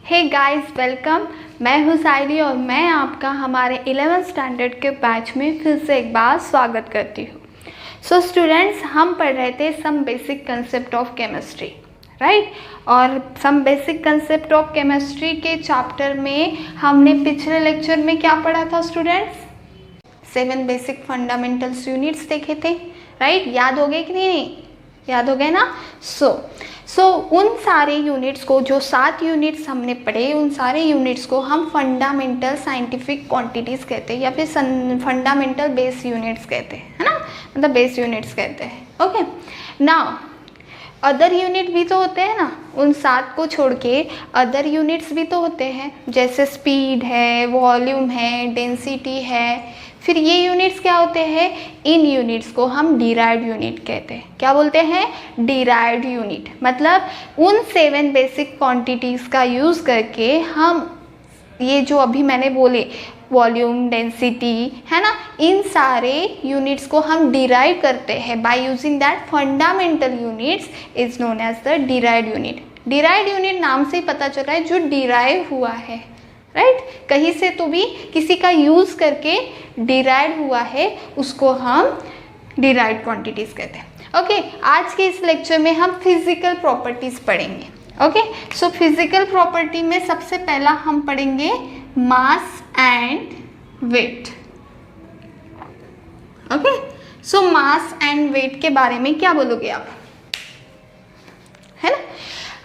Hey guys welcome. मैं हूँ सायली और मैं आपका हमारे 11th स्टैंडर्ड के बैच में फिर से एक बार स्वागत करती हूँ। सो स्टूडेंट्स, हम पढ़ रहे थे some basic concept of chemistry, right. और some basic concept of chemistry के चैप्टर में हमने पिछले लेक्चर में क्या पढ़ा था स्टूडेंट्स? 7 बेसिक फंडामेंटल्स यूनिट्स देखे थे, राइट। याद हो गए कि नहीं? याद हो गए ना? सो उन सारे यूनिट्स को, जो 7 यूनिट्स हमने पढ़े, उन सारे यूनिट्स को हम फंडामेंटल साइंटिफिक क्वांटिटीज़ कहते हैं या फिर फंडामेंटल बेस यूनिट्स कहते हैं, है ना। मतलब बेस यूनिट्स कहते हैं। ओके, नाउ अदर यूनिट भी तो होते हैं ना, उन 7 को छोड़ के अदर यूनिट्स भी तो होते हैं, जैसे स्पीड है, वॉल्यूम है, डेंसिटी है। फिर ये यूनिट्स क्या होते हैं? इन यूनिट्स को हम डिराइव्ड यूनिट कहते हैं। क्या बोलते हैं? Derived unit. मतलब उन 7 बेसिक क्वांटिटीज़ का यूज़ करके हम ये जो अभी मैंने बोले वॉल्यूम, डेंसिटी, है ना, इन सारे यूनिट्स को हम डिराइव करते हैं by using that fundamental units is known as the derived unit. Derived unit नाम से ही पता चल रहा है जो डिराइव हुआ है, राइट। कहीं से तो भी किसी का यूज़ करके डिराइव हुआ है, उसको हम डिराइव्ड क्वांटिटीज़ कहते हैं। ओके, आज के इस लेक्चर में हम फिजिकल प्रॉपर्टीज़ पढ़ेंगे। ओके, सो फिजिकल प्रॉपर्टी में सबसे पहला हम पढ़ेंगे mass and weight. Okay, so mass and weight के बारे में क्या बोलोगे आप? है ना,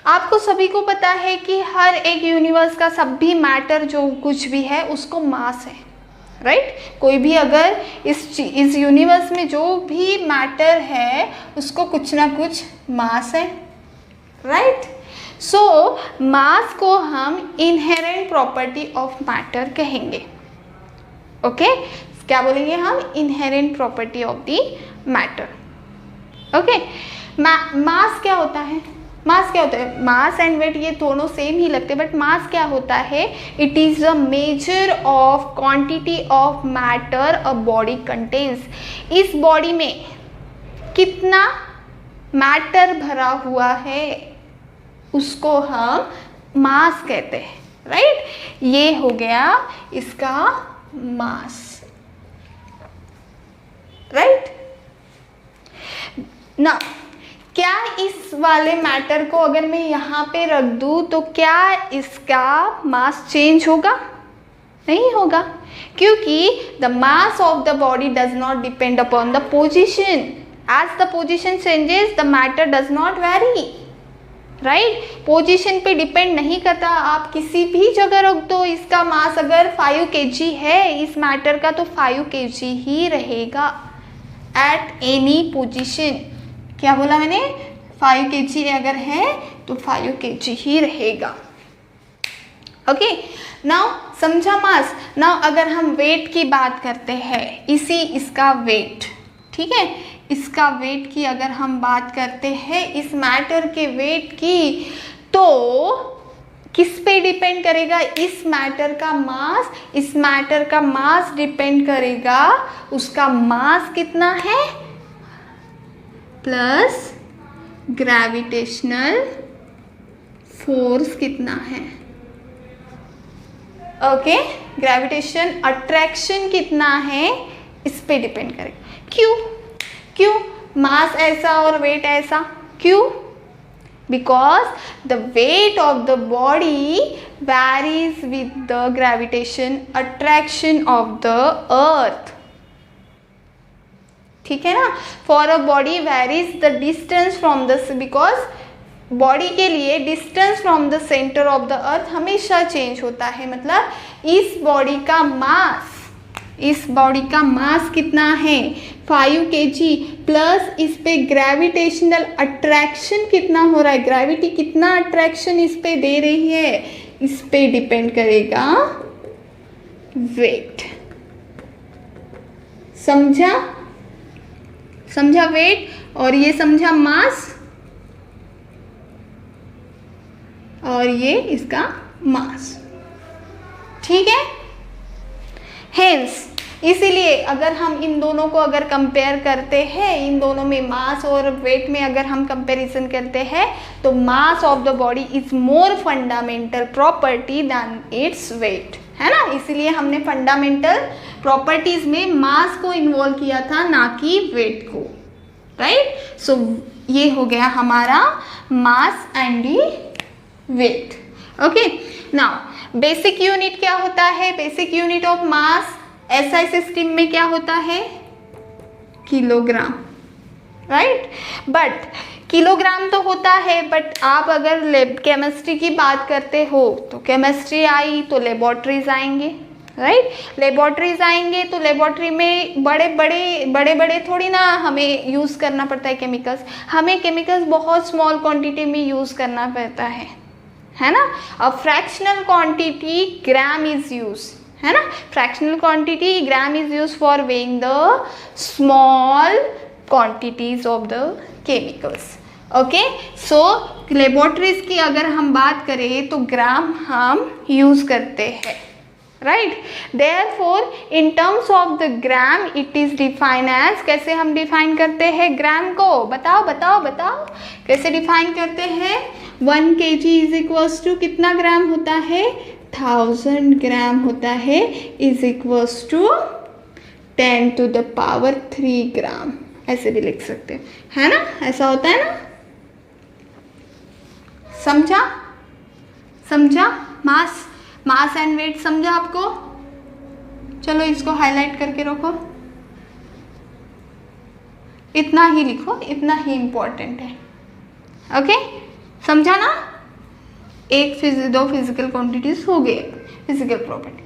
आपको सभी को पता है कि हर एक यूनिवर्स का सभी मैटर जो कुछ भी है उसको मास है, राइट। कोई भी अगर इस यूनिवर्स में जो भी मैटर है उसको कुछ ना कुछ मास है, राइट। सो मास को हम इनहेरेंट प्रॉपर्टी ऑफ मैटर कहेंगे। ओके, क्या बोलेंगे हम? Inherent property of the matter. Okay, mass क्या होता है? मास क्या होता है? मास एंड वेट ये दोनों सेम ही लगते हैं, बट मास क्या होता है? It is the measure of quantity of matter a body contains. इस बॉडी में कितना मैटर भरा हुआ है उसको हम मास कहते हैं, राइट। ये हो गया इसका मास, राइट ना। क्या इस वाले मैटर को अगर मैं यहाँ पे रख दूँ तो क्या इसका मास चेंज होगा? नहीं होगा, क्योंकि the mass of the body does not depend upon the position. As the position changes the matter does not vary, right. Position पे डिपेंड नहीं करता। आप किसी भी जगह रख दो, इसका मास अगर 5 kg है इस मैटर का तो 5 kg ही रहेगा एट एनी पोजीशन। क्या बोला मैंने? 5 kg अगर है तो 5 kg ही रहेगा। ओके, नाउ समझा मास। नाउ अगर हम वेट की बात करते हैं, इसका वेट, ठीक है, इसका वेट की अगर हम बात करते हैं, इस मैटर के वेट की, तो किस पे डिपेंड करेगा? इस मैटर का मास। इस मैटर का मास डिपेंड करेगा उसका मास कितना है प्लस ग्रेविटेशनल फोर्स कितना है। ओके, ग्रेविटेशन अट्रैक्शन कितना है इस पे डिपेंड करेगा। क्यों मास ऐसा और वेट ऐसा? क्यों? Because the weight of the body varies with the gravitation attraction of the earth, ठीक है ना। For a body varies the distance from the, because body के लिए distance from the centre of the earth हमेशा change होता है। मतलब इस बॉडी का मास कितना है? 5 kg प्लस इस पे ग्रेविटेशनल अट्रैक्शन कितना हो रहा है, ग्रेविटी कितना अट्रैक्शन इस पे दे रही है, इस पे डिपेंड करेगा वेट। समझा वेट, और ये समझा मास, और ये इसका मास, ठीक है। हेंस इसीलिए अगर हम इन दोनों को अगर कंपेयर करते हैं, इन दोनों में मास और वेट में अगर हम कंपैरिजन करते हैं, तो mass of the body is more fundamental property than its weight, है ना। इसीलिए हमने फंडामेंटल प्रॉपर्टीज में मास को इन्वॉल्व किया था, ना कि वेट को, राइट। सो ये हो गया हमारा mass and the weight. Okay, now basic unit क्या होता है? Basic unit of mass SI system में क्या होता है? Kilogram, right. बट किलोग्राम तो होता है, बट आप अगर केमिस्ट्री की बात करते हो तो केमिस्ट्री आई तो लेबोरेटरीज आएंगे, राइट। लेबोरेटरीज आएंगे तो लेबोरेटरी में बड़े बड़े थोड़ी ना हमें यूज़ करना पड़ता है केमिकल्स, हमें केमिकल्स बहुत स्मॉल क्वांटिटी में यूज़ करना पड़ता है ना। A fractional quantity gram is use, है ना। Fractional quantity gram is use for weighing the small quantities of the chemicals. Okay, so laboratories की अगर हम बात करें तो ग्राम हम यूज करते हैं, right. Therefore in terms of the gram it is define as, कैसे हम डिफाइन करते हैं ग्राम को? बताओ बताओ बताओ, कैसे डिफाइन करते हैं? 1 kg इज इक्वल्स टू कितना ग्राम होता है? 1000 ग्राम होता है, is equals to 10 to the power 3 gram, ऐसे भी लिख सकते हैं, है ना। ऐसा होता है ना, समझा? समझा? मास एंड वेट समझा आपको? चलो इसको हाईलाइट करके रखो, इतना ही लिखो, इतना ही इम्पोर्टेंट है। ओके, समझा ना? दो फिजिकल क्वांटिटीज हो गए, फिजिकल प्रॉपर्टी।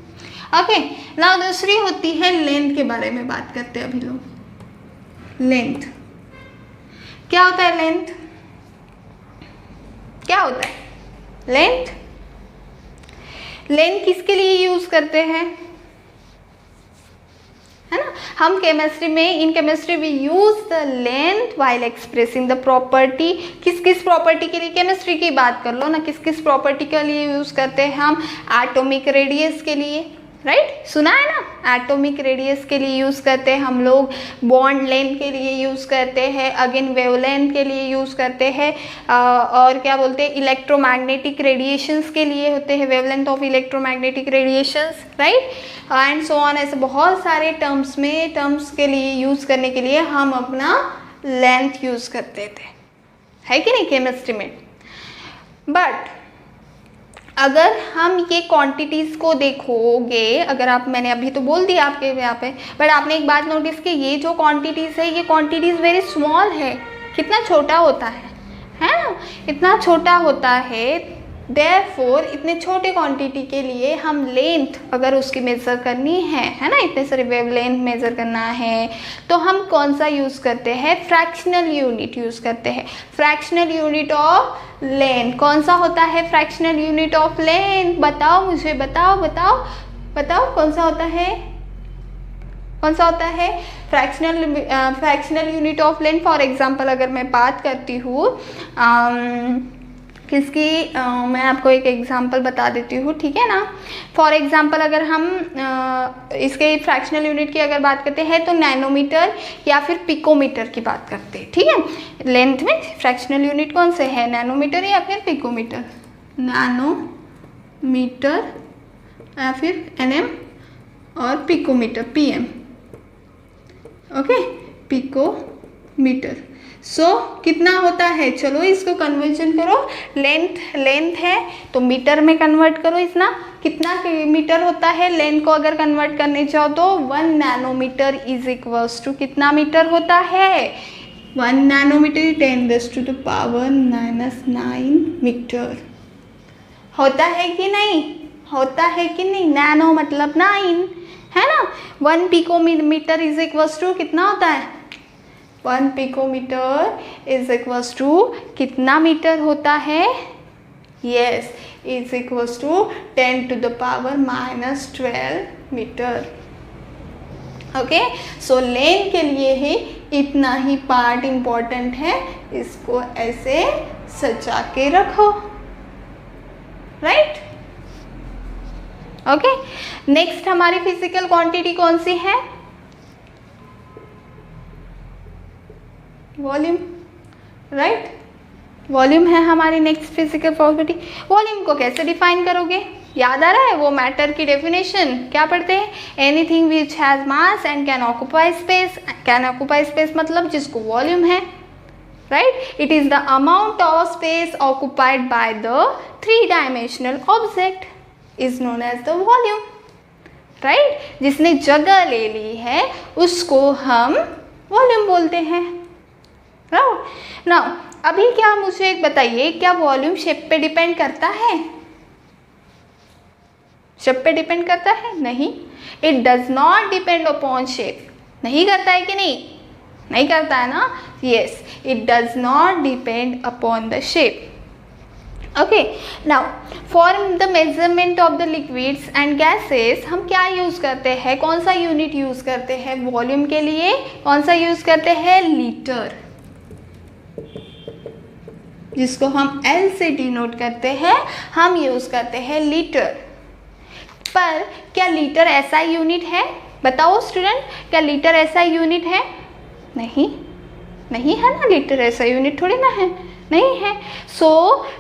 ओके, नाउ दूसरी होती है लेंथ के बारे में बात करते हैं अभी लोग। लेंथ क्या होता है? लेंथ क्या होता है? लेंथ किसके लिए यूज करते हैं, है ना। हम केमिस्ट्री में, in chemistry we use the length while expressing the property. किस किस प्रॉपर्टी के लिए? केमिस्ट्री की बात कर लो ना, किस किस प्रॉपर्टी के लिए यूज करते हैं हम? एटॉमिक रेडियस के लिए, राइट, सुना है ना। एटॉमिक रेडियस के लिए यूज़ करते हैं हम लोग, बॉन्ड लेंथ के लिए यूज़ करते हैं, अगेन वेवलेंथ के लिए यूज़ करते हैं, और क्या बोलते हैं, इलेक्ट्रोमैग्नेटिक रेडिएशंस के लिए होते हैं, wavelength of electromagnetic radiations, right, and so on. ऐसे बहुत सारे टर्म्स के लिए यूज़ करने के लिए हम अपना लेंथ यूज़ करते थे, है कि नहीं, केमिस्ट्री में। बट अगर हम ये क्वांटिटीज़ को देखोगे, अगर आप, मैंने अभी तो बोल दिया आपके यहाँ पे, बट आपने एक बात नोटिस की, ये जो क्वांटिटीज़ है, ये क्वांटिटीज़ वेरी स्मॉल है। कितना छोटा होता है ना, इतना छोटा होता है। देयरफॉर इतने छोटे क्वांटिटी के लिए हम लेंथ अगर उसकी मेज़र करनी है ना, इतने सारे वेवलेंथ मेज़र करना है, तो हम कौन सा यूज़ करते हैं? फ्रैक्शनल यूनिट यूज़ करते हैं। फ्रैक्शनल यूनिट ऑफ लेंथ कौन सा होता है? फ्रैक्शनल यूनिट ऑफ लेंथ, बताओ मुझे, बताओ बताओ बताओ, कौन सा होता है? कौन सा होता है? Fractional unit of length. For example अगर मैं बात करती हूँ किसकी, मैं आपको एक एग्जांपल बता देती हूँ, ठीक है ना। फॉर एग्जांपल अगर हम इसके फ्रैक्शनल यूनिट की अगर बात करते हैं तो नैनोमीटर या फिर पिकोमीटर की बात करते हैं, ठीक है। लेंथ में फ्रैक्शनल यूनिट कौन से है? नैनोमीटर या फिर पिकोमीटर? नैनोमीटर या फिर एनएम, और picometre pm. Okay, picometre. So कितना होता है? चलो इसको कन्वर्जन करो। लेंथ है तो मीटर में कन्वर्ट करो। इतना कितना मीटर होता है? लेंथ को अगर कन्वर्ट करने चाहो तो 1 नैनोमीटर इज इक्वल्स टू कितना मीटर होता है? 1 नैनोमीटर 10⁻⁹ मीटर होता है कि नहीं? होता है कि नहीं? नैनो मतलब 9, है ना। 1 पिकोमीटर इज इक्वल्स टू कितना होता है? 1 पिकोमीटर इज इक्वल्स टू कितना मीटर होता है? Yes, is equals to 10⁻⁻12 metre. Okay, so length के लिए ही इतना ही पार्ट इम्पोर्टेंट है, इसको ऐसे सजा के रखो, राइट। ओके, नेक्स्ट हमारी फिजिकल क्वांटिटी कौन सी है? Volume, right? वॉल्यूम है हमारी नेक्स्ट फिजिकल क्वांटिटी। वॉल्यूम को कैसे डिफाइन करोगे? याद आ रहा है वो मैटर की डेफिनेशन? क्या पढ़ते हैं? Anything which has mass and can occupy space. Can occupy space मतलब जिसको वॉल्यूम है, right? It is the amount of space occupied by the 3 dimensional object is known as the volume, right? जिसने जगह ले ली है उसको हम वॉल्यूम बोलते हैं। नाउ अभी क्या मुझे एक बताइए, क्या वॉल्यूम शेप पे डिपेंड करता है? शेप पे डिपेंड करता है? नहीं, it does not depend upon shape. नहीं करता है कि नहीं? नहीं करता है ना? Yes, it does not depend upon the shape. Okay, now for the measurement of the liquids and gases हम क्या यूज़ करते हैं? कौन सा यूनिट यूज़ करते हैं वॉल्यूम के लिए? कौन सा यूज़ करते हैं? लीटर, जिसको हम L से डिनोट करते हैं, हम यूज़ करते हैं लीटर। पर क्या लीटर ऐसा यूनिट है? बताओ स्टूडेंट, क्या लीटर ऐसा यूनिट है? नहीं, नहीं है ना, लीटर ऐसा यूनिट थोड़ी ना है, नहीं है। सो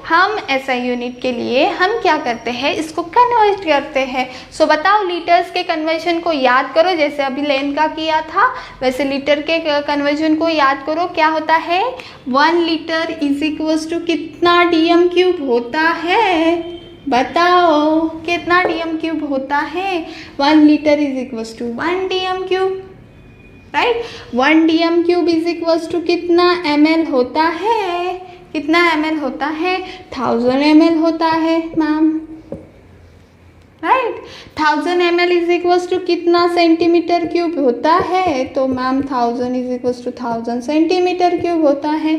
हम ऐसा यूनिट के लिए हम क्या करते हैं? इसको कन्वर्ट करते हैं। सो बताओ, लीटर्स के कन्वर्जन को याद करो, जैसे अभी लेन का किया था वैसे लीटर के कन्वर्जन को याद करो। क्या होता है? 1 लीटर इज इक्वल्स टू कितना DM क्यूब होता है? बताओ कितना DM क्यूब होता है? 1 litre is equals to 1 DM cube, right? 1 DM cube is equals to कितना ml होता है? कितना ml होता है? 1000 ml होता है ma'am, right? 1000 ml is equals to कितना सेंटीमीटर क्यूब होता है? तो ma'am 1000 is equals to 1000 centimetre cube होता है,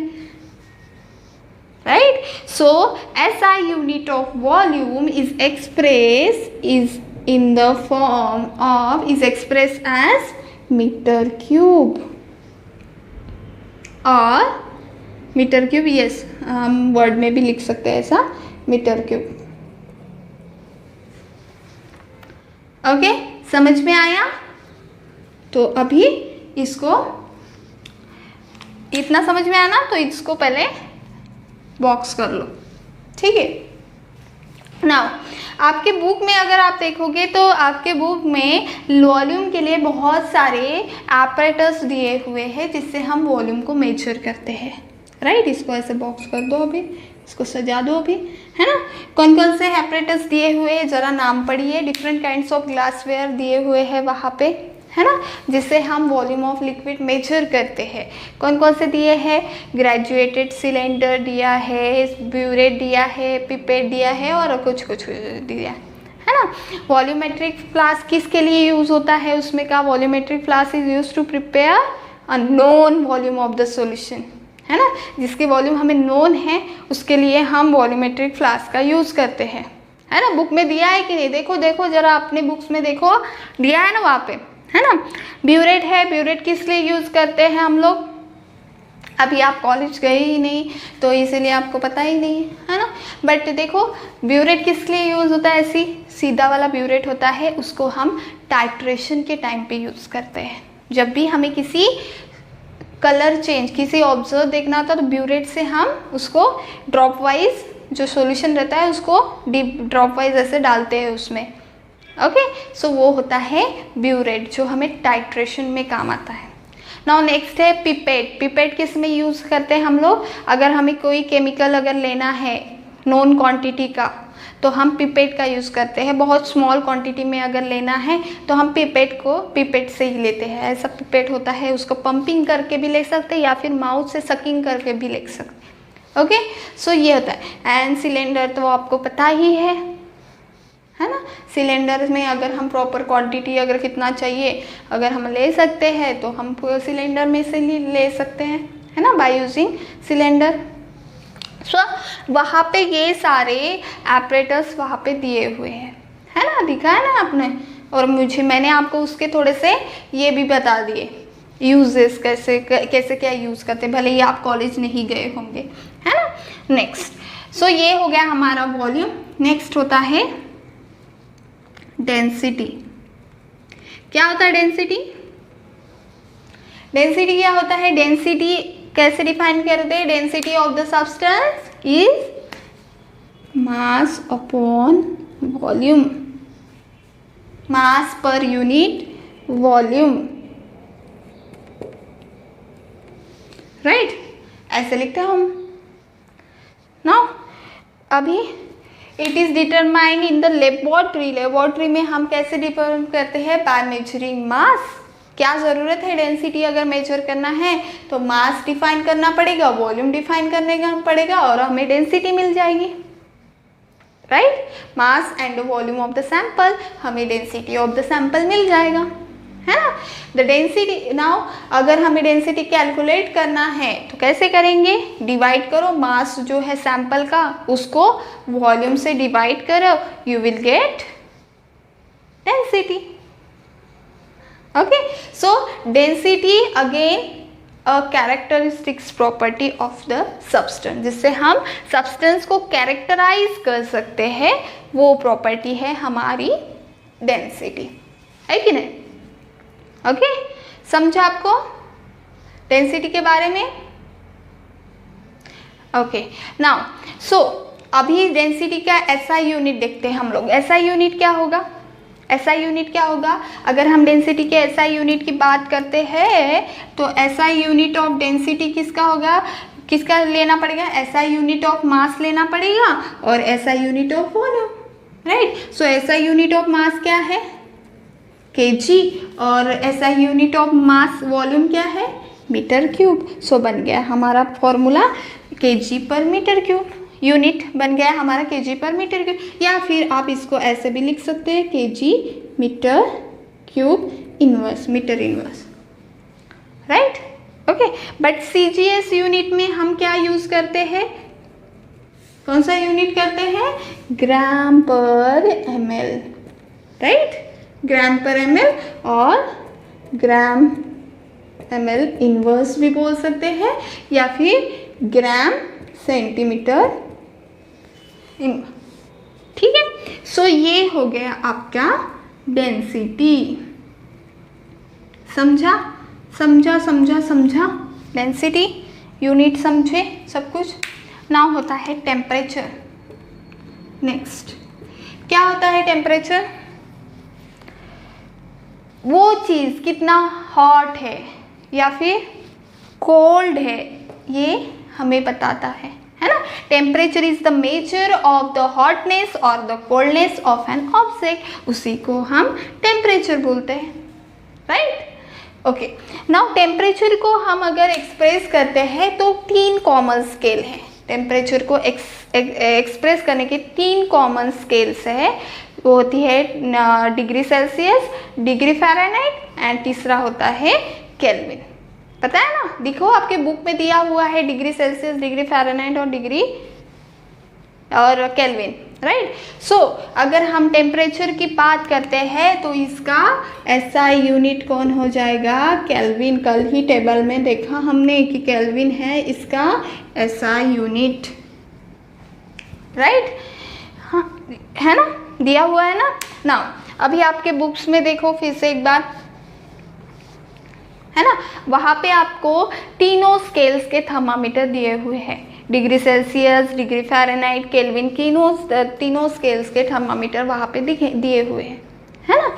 right? So SI unit of volume is in the form of is express as metre cube और metre cube, yes हम word में भी लिख सकते हैं ऐसा, मीटर क्यूब। ओके, समझ में आया? तो अभी इसको इतना समझ में आया ना, तो इसको पहले बॉक्स कर लो, ठीक है? नाउ आपके बुक में अगर आप देखोगे तो आपके बुक में वॉल्यूम के लिए बहुत सारे एपरेटस दिए हुए हैं जिससे हम वॉल्यूम को मेजर करते हैं, राइट? इसको ऐसे बॉक्स कर दो, अभी इसको सजा दो अभी, है ना? कौन कौन से एपरेटस दिए हुए हैं ज़रा नाम पढ़िए। डिफरेंट काइंड्स ऑफ ग्लासवेयर दिए हुए हैं वहाँ पे, है ना, जिससे हम वॉल्यूम ऑफ लिक्विड मेजर करते हैं। कौन कौन से दिए हैं? ग्रेजुएटेड सिलेंडर दिया है, ब्यूरेट दिया है, पिपेट दिया है और कुछ कुछ दिया है ना। वॉल्यूमेट्रिक फ्लास्क किसके लिए यूज़ होता है? उसमें का volumetric flask is use to prepare a known volume of the solution, है ना, जिसकी वॉल्यूम हमें नोन है उसके लिए हम वॉल्यूमेट्रिक फ्लास्क का यूज़ करते हैं, है ना। बुक में दिया है कि नहीं? देखो देखो ज़रा अपने बुक्स में देखो, दिया है ना वहाँ पे, है ना। ब्यूरेट है, ब्यूरेट किस लिए यूज़ करते हैं हम लोग? अभी आप कॉलेज गए ही नहीं तो इसीलिए आपको पता ही नहीं है ना। बट देखो ब्यूरेट किस लिए यूज़ होता है? ऐसी सीधा वाला ब्यूरेट होता है, उसको हम टाइट्रेशन के टाइम पे यूज़ करते हैं। जब भी हमें किसी कलर चेंज, किसी ऑब्जर्व देखना होता है तो ब्यूरेट से हम उसको ड्रॉप वाइज जो सॉल्यूशन रहता है उसको डीप ड्रॉप वाइज ऐसे डालते हैं उसमें। ओके, सो वो होता है ब्यूरेट जो हमें टाइट्रेशन में काम आता है। नाउ नेक्स्ट है पिपेट। पिपेट किस में यूज़ करते हैं हम लोग? अगर हमें कोई केमिकल अगर लेना है नॉन क्वांटिटी का तो हम पिपेट का यूज़ करते हैं। बहुत स्मॉल क्वांटिटी में अगर लेना है तो हम पिपेट से ही लेते हैं। ऐसा पिपेट होता है, उसको पंपिंग करके भी ले सकते हैं या फिर माउथ से सकिंग करके भी ले सकते हैं। ओके, सो ये होता है। एंड सिलेंडर तो आपको पता ही है ना। सिलेंडर में अगर हम प्रॉपर क्वांटिटी अगर कितना चाहिए अगर हम ले सकते हैं तो हम सिलेंडर में से ले सकते हैं, है ना, बाय यूजिंग सिलेंडर। सो वहाँ पे ये सारे एपरेटस वहाँ पे दिए हुए हैं, है ना, दिखा है ना आपने। और मैंने आपको उसके थोड़े से ये भी बता दिए यूजेस, कैसे क्या यूज़ करते, भले ही आप कॉलेज नहीं गए होंगे, है ना। नेक्स्ट, सो ये हो गया हमारा वॉल्यूम। नेक्स्ट होता है डेंसिटी। क्या होता है डेंसिटी? डेंसिटी क्या होता है? डेंसिटी कैसे डिफाइन करते हैं? Density of the substance is mass upon volume, mass per unit volume, right? ऐसे लिखते हैं हम। नाउ अभी it is determined in the laboratory. Laboratory में हम कैसे डिफाइन करते हैं? बाय मेजरिंग मास। क्या ज़रूरत है? डेंसिटी अगर मेजर करना है तो मास डिफाइन करना पड़ेगा, वॉल्यूम डिफाइन करने का पड़ेगा और हमें डेंसिटी मिल जाएगी, right? Mass and volume of the sample, हमें डेंसिटी ऑफ द सैंपल मिल जाएगा, है ना? द डेंसिटी, नाउ अगर हमें डेंसिटी कैलकुलेट करना है तो कैसे करेंगे? डिवाइड करो मास जो है सैंपल का, उसको वॉल्यूम से डिवाइड करो, you will gate density. Okay, so density again a characteristics property of the substance, जिससे हम सब्सटेंस को कैरेक्टराइज कर सकते हैं, वो प्रॉपर्टी है हमारी डेंसिटी, है कि नहीं? ओके, समझा आपको डेंसिटी के बारे में? ओके, नाउ सो अभी डेंसिटी का एसआई यूनिट देखते हैं हम लोग। एसआई यूनिट क्या होगा? एसआई यूनिट क्या होगा? अगर हम डेंसिटी के एसआई यूनिट की बात करते हैं तो एसआई यूनिट ऑफ डेंसिटी किसका होगा? किसका लेना पड़ेगा? एसआई यूनिट ऑफ मास लेना पड़ेगा और SI unit of volume, right? So SI unit of mass क्या है? केजी, और SI unit of mass volume क्या है? Metre cube. सो बन गया हमारा फॉर्मूला केजी पर मीटर क्यूब, यूनिट बन गया हमारा केजी पर मीटर क्यूब, या फिर आप इसको ऐसे भी लिख सकते हैं KG metre cube inverse, metre inverse, right? Okay, but CGS unit में हम क्या यूज करते हैं? कौन सा यूनिट करते हैं? ग्राम पर एमएल, राइट? ग्राम पर एमएल और ग्राम एमएल इनवर्स भी बोल सकते हैं, या फिर ग्राम सेंटीमीटर, ठीक है? सो ये हो गया आपका डेंसिटी। समझा समझा समझा समझा? डेंसिटी यूनिट समझे सब कुछ? नाउ होता है टेम्परेचर। नेक्स्ट क्या होता है टेम्परेचर? वो चीज़ कितना हॉट है या फिर कोल्ड है, ये हमें बताता है ना? Temperature is the measure of the hotness और the coldness of an object, उसी को हम टेम्परेचर बोलते हैं, राइट? ओके, नाउ टेम्परेचर को हम अगर एक्सप्रेस करते हैं तो 3 कॉमन स्केल है। टेम्परेचर को एक्सप्रेस करने के 3 कॉमन स्केल्स है। वो होती है degree Celsius, degree Fahrenheit and तीसरा होता है केल्विन। पता है ना? देखो आपके बुक में दिया हुआ है डिग्री सेल्सियस, डिग्री फ़ारेनहाइट और डिग्री और केल्विन, राइट? सो अगर हम टेम्परेचर की बात करते हैं तो इसका एसआई यूनिट कौन हो जाएगा? केल्विन। कल ही टेबल में देखा हमने कि केल्विन है इसका एसआई यूनिट, राइट? हाँ, है ना? दिया हुआ है ना? नाउ अभी आपके बुक्स में देखो फिर से एक बार, है ना? वहाँ पे आपको तीनों स्केल्स के थर्मामीटर दिए हुए हैं। Degree Celsius, degree Fahrenheit, kelvin, तीनों स्केल्स के थर्मामीटर वहाँ पे दिए हुए हैं, है ना?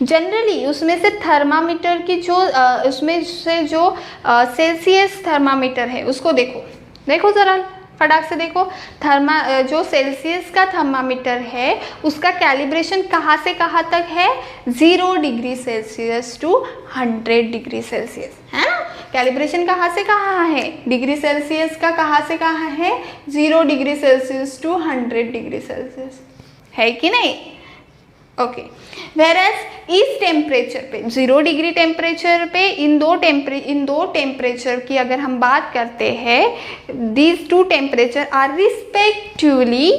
जनरली उसमें से थर्मामीटर की जो उसमें से जो सेल्सियस थर्मामीटर है उसको देखो ज़रा फटाक से देखो। जो सेल्सियस का थर्मामीटर है उसका कैलिब्रेशन कहाँ से कहाँ तक है? 0 degree Celsius to 100 degree Celsius, है ना? कैलिब्रेशन कहाँ से कहाँ है? डिग्री सेल्सियस का कहाँ से कहाँ है? 0 degree Celsius to 100 degree Celsius, है कि नहीं? ओके, वेरएज इस टेम्परेचर पे 0 डिग्री टेम्परेचर पे इन दो टेम्परेचर की अगर हम बात करते हैं, these 2 temperature are respectively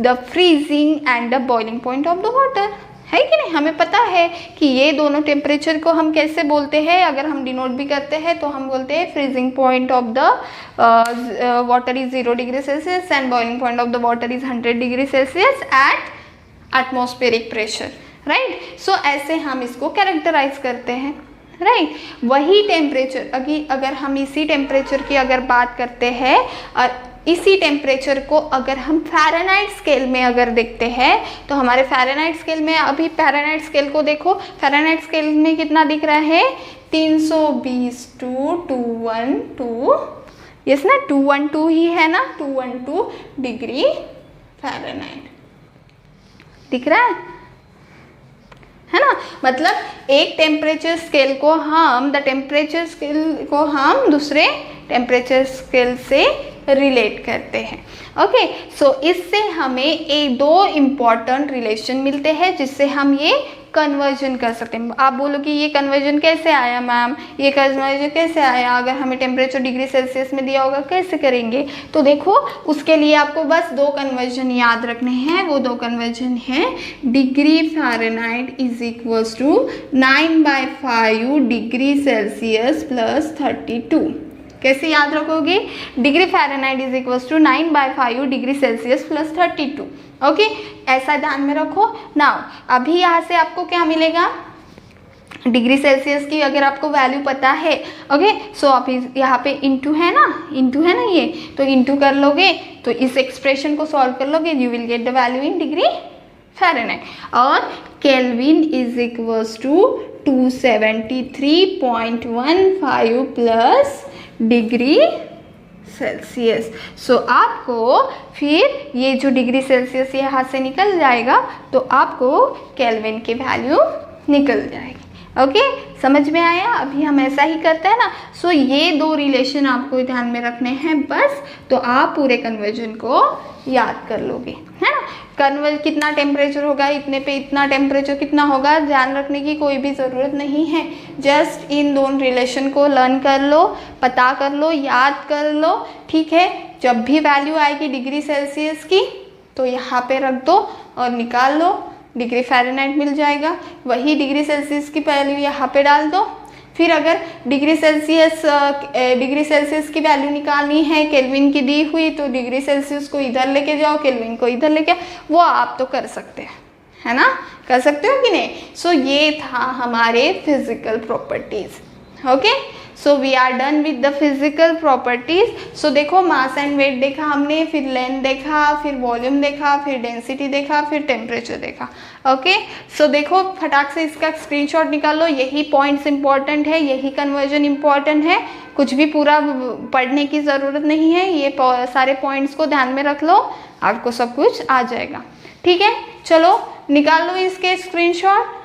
the freezing and the boiling point of the water, है कि नहीं? हमें पता है कि ये दोनों टेम्परेचर को हम कैसे बोलते हैं, अगर हम डिनोट भी करते हैं तो हम बोलते हैं freezing point of the water is 0 degree Celsius and boiling point of the water is 100 degree Celsius at atmospheric pressure, right. So ऐसे हम इसको कैरेक्टराइज करते हैं, राइट। वही टेम्परेचर, अभी अगर हम इसी टेम्परेचर की अगर बात करते हैं और इसी टेम्परेचर को अगर हम फ़ारेनहाइट स्केल में अगर देखते हैं तो हमारे फ़ारेनहाइट स्केल में, अभी फ़ारेनहाइट स्केल को देखो, फ़ारेनहाइट स्केल में कितना दिख रहा है 320 टू 212, यस ना, 212 ही है ना, 212 डिग्री फ़ारेनहाइट दिख रहा है ना। मतलब एक टेम्परेचर स्केल को हम, द टेम्परेचर स्केल को हम दूसरे टेम्परेचर स्केल से रिलेट करते हैं। ओके, सो इससे हमें दो इम्पॉर्टेंट रिलेशन मिलते हैं जिससे हम ये कन्वर्जन कर सकते हैं। आप बोलो कि ये कन्वर्जन कैसे आया मैम, ये कन्वर्जन कैसे आया, अगर हमें टेम्परेचर डिग्री सेल्सियस में दिया होगा कैसे करेंगे? तो देखो, उसके लिए आपको बस दो कन्वर्जन याद रखने हैं। वो दो कन्वर्जन हैं, degree Fahrenheit is equals to 9/5 degree Celsius plus 32। कैसे याद रखोगे? Degree Fahrenheit is equals to 9/5 degree Celsius plus 32। Okay, ऐसा ध्यान में रखो। नाउ अभी यहाँ से आपको क्या मिलेगा, डिग्री सेल्सियस की अगर आपको वैल्यू पता है, ओके, सो आप यहाँ पे इंटू है ना ये, तो इंटू कर लोगे तो इस एक्सप्रेशन को सॉल्व कर लोगे, you will get the value in degree Fahrenheit. और Kelvin is equals to 273.15 plus degree Celsius. So आपको फिर ये जो डिग्री सेल्सियस यहाँ से निकल जाएगा तो आपको केल्विन की वैल्यू निकल जाएगी। ओके, समझ में आया? अभी हम ऐसा ही करते हैं ना। सो ये दो रिलेशन आपको ध्यान में रखने हैं बस, तो आप पूरे कन्वर्जन को याद कर लोगे, है ना। कन्वर्ज कितना टेम्परेचर होगा, इतने पे इतना टेम्परेचर कितना होगा, ध्यान रखने की कोई भी ज़रूरत नहीं है। जस्ट इन दोनों रिलेशन को लर्न कर लो, पता कर लो, याद कर लो, ठीक है। जब भी वैल्यू आएगी डिग्री सेल्सियस की तो यहाँ पे रख दो और निकाल लो, डिग्री फ़ारेनहाइट मिल जाएगा। वही डिग्री सेल्सियस की वैल्यू यहाँ पे डाल दो। फिर अगर डिग्री सेल्सियस की वैल्यू निकालनी है केल्विन की दी हुई, तो डिग्री सेल्सियस को इधर लेके जाओ, केल्विन को इधर लेके, वो आप तो कर सकते हैं, है ना, कर सकते हो कि नहीं। सो ये था हमारे physical properties. Okay, so we are done with the physical properties. So देखो, मास एंड वेट देखा हमने, फिर लेंथ देखा, फिर वॉल्यूम देखा, फिर डेंसिटी देखा, फिर टेम्परेचर देखा। ओके, सो देखो फटाक से इसका स्क्रीनशॉट निकाल लो, यही पॉइंट्स इंपॉर्टेंट है, यही कन्वर्जन इंपॉर्टेंट है, कुछ भी पूरा पढ़ने की ज़रूरत नहीं है, ये सारे पॉइंट्स को ध्यान में रख लो, आपको सब कुछ आ जाएगा। ठीक है, चलो निकाल लो इसके स्क्रीनशॉट।